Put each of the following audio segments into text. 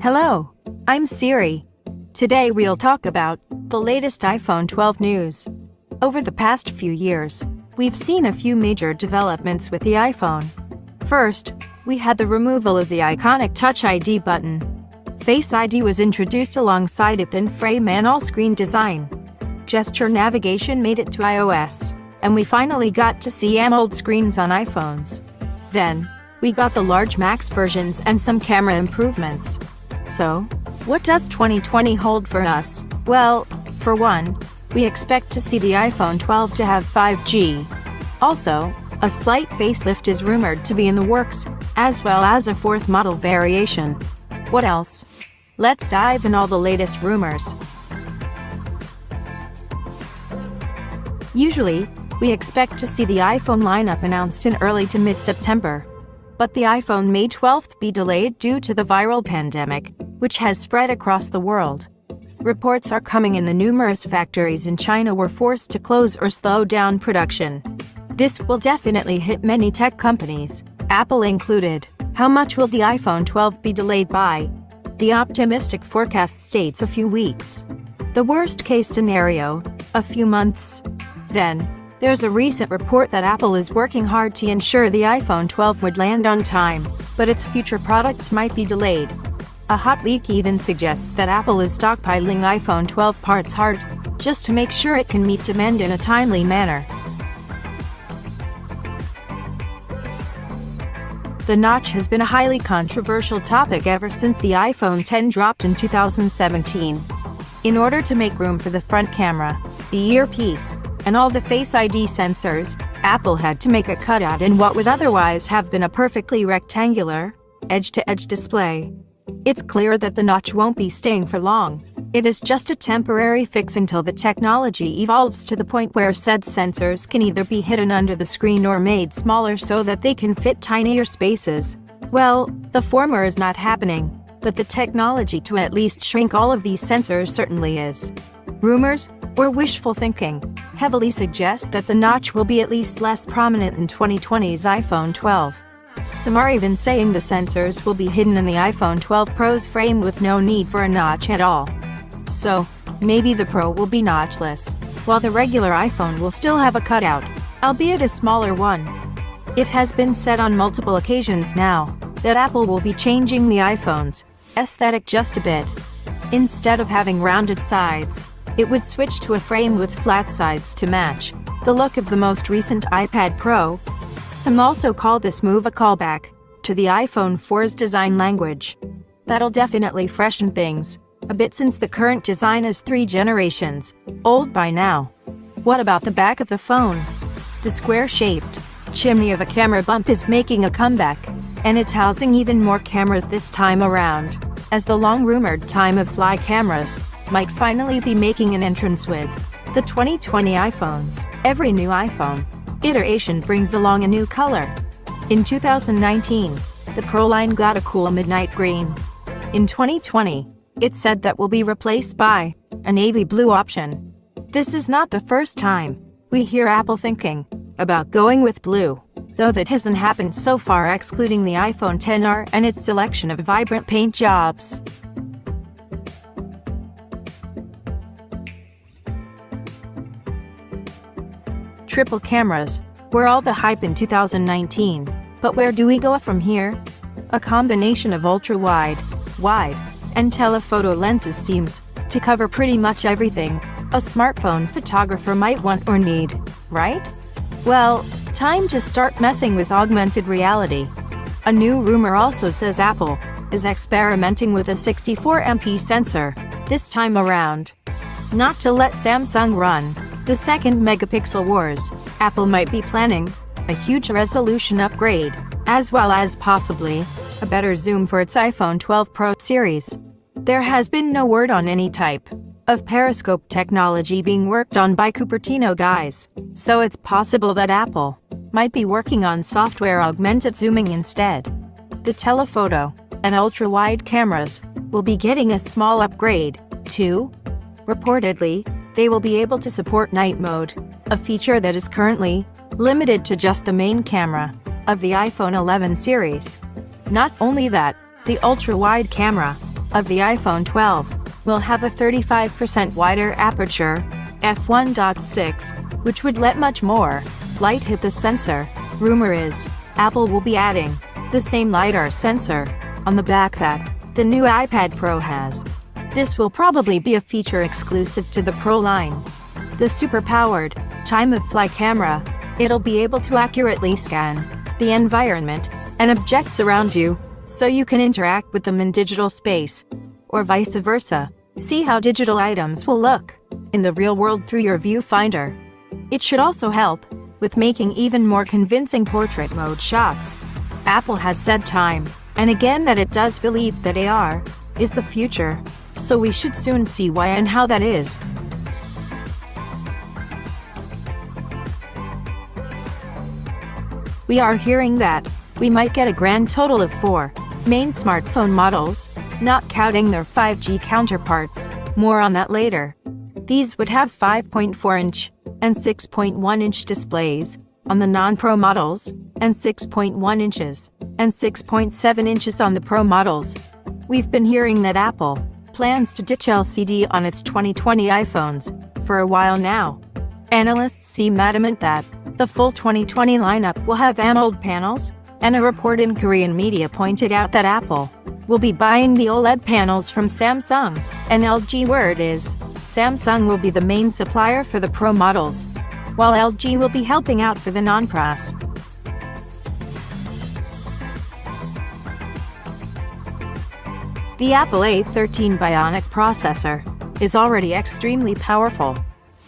Hello, I'm Siri. Today we'll talk about the latest iPhone 12 news. Over the past few years, we've seen a few major developments with the iPhone. First, we had the removal of the iconic Touch ID button. Face ID was introduced alongside a thin frame and all-screen design. Gesture navigation made it to iOS, and we finally got to see AMOLED screens on iPhones. Then, we got the large Max versions and some camera improvements. So, what does 2020 hold for us? Well, for one, we expect to see the iPhone 12 to have 5G. Also, a slight facelift is rumored to be in the works, as well as a fourth model variation. What else? Let's dive in all the latest rumors. Usually, we expect to see the iPhone lineup announced in early to mid-September. But the iPhone May 12th be delayed due to the viral pandemic, which has spread across the world. Reports are coming in the numerous factories in China were forced to close or slow down production. This will definitely hit many tech companies, Apple included. How much will the iPhone 12 be delayed by? The optimistic forecast states a few weeks. The worst-case scenario, a few months. Then, there's a recent report that Apple is working hard to ensure the iPhone 12 would land on time, but its future products might be delayed. A hot leak even suggests that Apple is stockpiling iPhone 12 parts hard, just to make sure it can meet demand in a timely manner. The notch has been a highly controversial topic ever since the iPhone X dropped in 2017. In order to make room for the front camera, the earpiece, and all the Face ID sensors, Apple had to make a cutout in what would otherwise have been a perfectly rectangular, edge-to-edge display. It's clear that the notch won't be staying for long. It is just a temporary fix until the technology evolves to the point where said sensors can either be hidden under the screen or made smaller so that they can fit tinier spaces. Well, the former is not happening, but the technology to at least shrink all of these sensors certainly is. Rumors, or wishful thinking, heavily suggest that the notch will be at least less prominent in 2020's iPhone 12. Some are even saying the sensors will be hidden in the iPhone 12 Pro's frame with no need for a notch at all. So, maybe the Pro will be notchless, while the regular iPhone will still have a cutout, albeit a smaller one. It has been said on multiple occasions now that Apple will be changing the iPhone's aesthetic just a bit. Instead of having rounded sides, it would switch to a frame with flat sides to match the look of the most recent iPad Pro. Some also call this move a callback to the iPhone 4's design language. That'll definitely freshen things a bit since the current design is 3 generations old by now. What about the back of the phone? The square-shaped chimney of a camera bump is making a comeback, and it's housing even more cameras this time around, as the long-rumored time-of-flight cameras might finally be making an entrance with the 2020 iPhones. Every new iPhone iteration brings along a new color. In 2019, the Pro line got a cool midnight green. In 2020, it's said that will be replaced by a navy blue option. This is not the first time we hear Apple thinking about going with blue, though that hasn't happened so far, excluding the iPhone XR and its selection of vibrant paint jobs. Triple cameras were all the hype in 2019, but where do we go from here? A combination of ultra-wide, wide, and telephoto lenses seems to cover pretty much everything a smartphone photographer might want or need, right? Well, time to start messing with augmented reality. A new rumor also says Apple is experimenting with a 64MP sensor this time around. Not to let Samsung run the second megapixel wars, Apple might be planning a huge resolution upgrade, as well as possibly a better zoom for its iPhone 12 Pro series. There has been no word on any type of periscope technology being worked on by Cupertino guys, so it's possible that Apple might be working on software augmented zooming instead. The telephoto and ultra-wide cameras will be getting a small upgrade, too. Reportedly, they will be able to support night mode, a feature that is currently limited to just the main camera of the iPhone 11 series. Not only that, the ultra-wide camera of the iPhone 12 will have a 35% wider aperture, f1.6, which would let much more light hit the sensor. Rumor is, Apple will be adding the same LiDAR sensor on the back that the new iPad Pro has. This will probably be a feature exclusive to the Pro line. The super-powered time-of-flight camera, it'll be able to accurately scan the environment and objects around you, so you can interact with them in digital space, or vice versa. See how digital items will look in the real world through your viewfinder. It should also help with making even more convincing portrait mode shots. Apple has said time and again that it does believe that AR is the future, so we should soon see why and how that is. We are hearing that we might get a grand total of 4 main smartphone models, not counting their 5G counterparts. More on that later. These would have 5.4-inch and 6.1-inch displays on the non-Pro models, and 6.1 inches and 6.7 inches on the Pro models. We've been hearing that Apple plans to ditch LCD on its 2020 iPhones for a while now. Analysts seem adamant that the full 2020 lineup will have AMOLED panels, and a report in Korean media pointed out that Apple will be buying the OLED panels from Samsung and LG. Word is, Samsung will be the main supplier for the Pro models, while LG will be helping out for the non-Pros. The Apple A13 Bionic processor is already extremely powerful.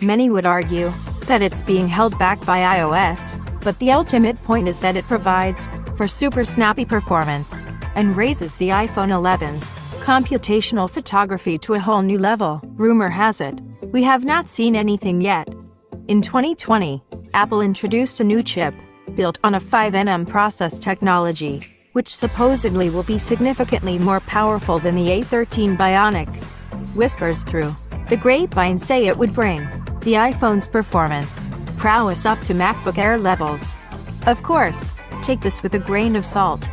Many would argue that it's being held back by iOS, but the ultimate point is that it provides for super snappy performance and raises the iPhone 11's computational photography to a whole new level. Rumor has it, we have not seen anything yet. In 2020, Apple introduced a new chip built on a 5nm process technology, which supposedly will be significantly more powerful than the A13 Bionic. Whispers through the grapevine say it would bring the iPhone's performance prowess up to MacBook Air levels. Of course, take this with a grain of salt.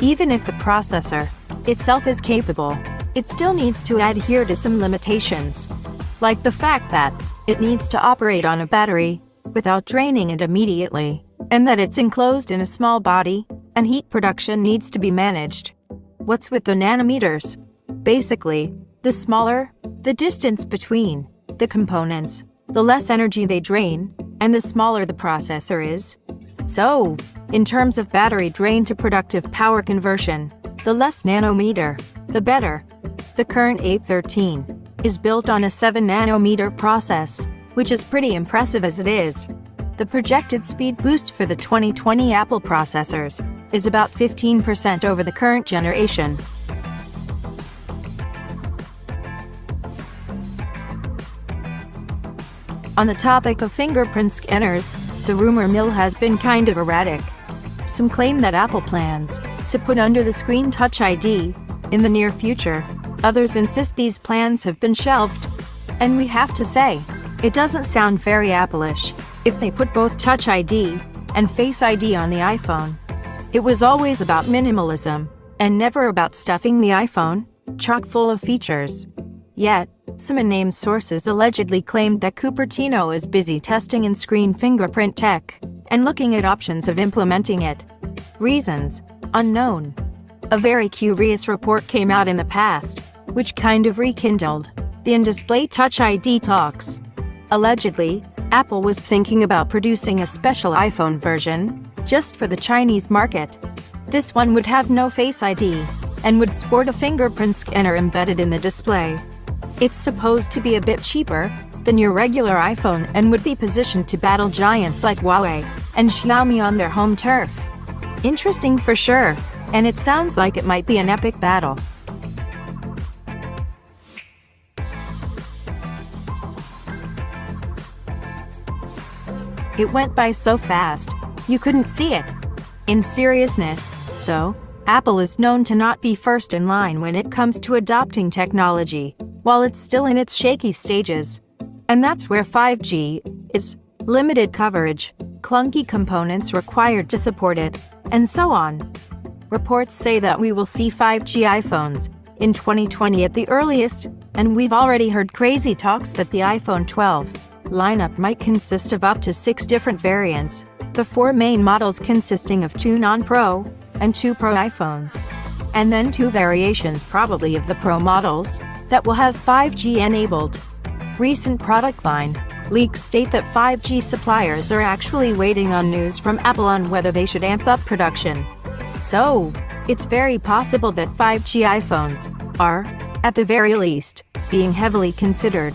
Even if the processor itself is capable, it still needs to adhere to some limitations, like the fact that it needs to operate on a battery without draining it immediately, and that it's enclosed in a small body, and heat production needs to be managed. What's with the nanometers? Basically, the smaller the distance between the components, the less energy they drain, and the smaller the processor is. So, in terms of battery drain to productive power conversion, the less nanometer, the better. The current A13 is built on a 7nm process, which is pretty impressive as it is. The projected speed boost for the 2020 Apple processors is about 15% over the current generation. On the topic of fingerprint scanners, the rumor mill has been kind of erratic. Some claim that Apple plans to put under the screen Touch ID in the near future. Others insist these plans have been shelved. And we have to say, it doesn't sound very Apple-ish if they put both Touch ID and Face ID on the iPhone. It was always about minimalism, and never about stuffing the iPhone chock full of features. Yet, some unnamed sources allegedly claimed that Cupertino is busy testing in-screen fingerprint tech and looking at options of implementing it. Reasons unknown. A very curious report came out in the past, which kind of rekindled the in-display Touch ID talks. Allegedly, Apple was thinking about producing a special iPhone version just for the Chinese market. This one would have no Face ID and would sport a fingerprint scanner embedded in the display. It's supposed to be a bit cheaper than your regular iPhone and would be positioned to battle giants like Huawei and Xiaomi on their home turf. Interesting for sure, and it sounds like it might be an epic battle. It went by so fast, you couldn't see it. In seriousness, though, Apple is known to not be first in line when it comes to adopting technology, while it's still in its shaky stages. And that's where 5G is: limited coverage, clunky components required to support it, and so on. Reports say that we will see 5G iPhones in 2020 at the earliest, and we've already heard crazy talks that the iPhone 12 lineup might consist of up to 6 different variants, the 4 main models consisting of 2 non-Pro and 2 Pro iPhones, and then 2 variations probably of the Pro models that will have 5G enabled. Recent product line leaks state that 5G suppliers are actually waiting on news from Apple on whether they should amp up production. So, it's very possible that 5G iPhones are, at the very least, being heavily considered.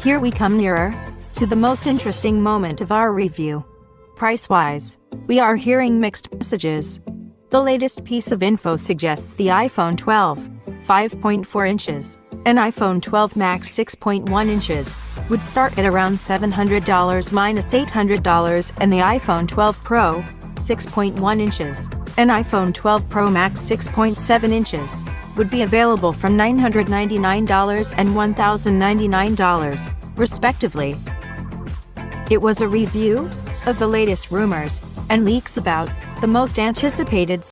Here we come nearer to the most interesting moment of our review. Price-wise, we are hearing mixed messages. The latest piece of info suggests the iPhone 12, 5.4 inches, and iPhone 12 Max 6.1 inches would start at around $700 minus $800, and the iPhone 12 Pro, 6.1 inches, and iPhone 12 Pro Max 6.7 inches would be available from $999 and $1,099, respectively. It was a review of the latest rumors and leaks about the most anticipated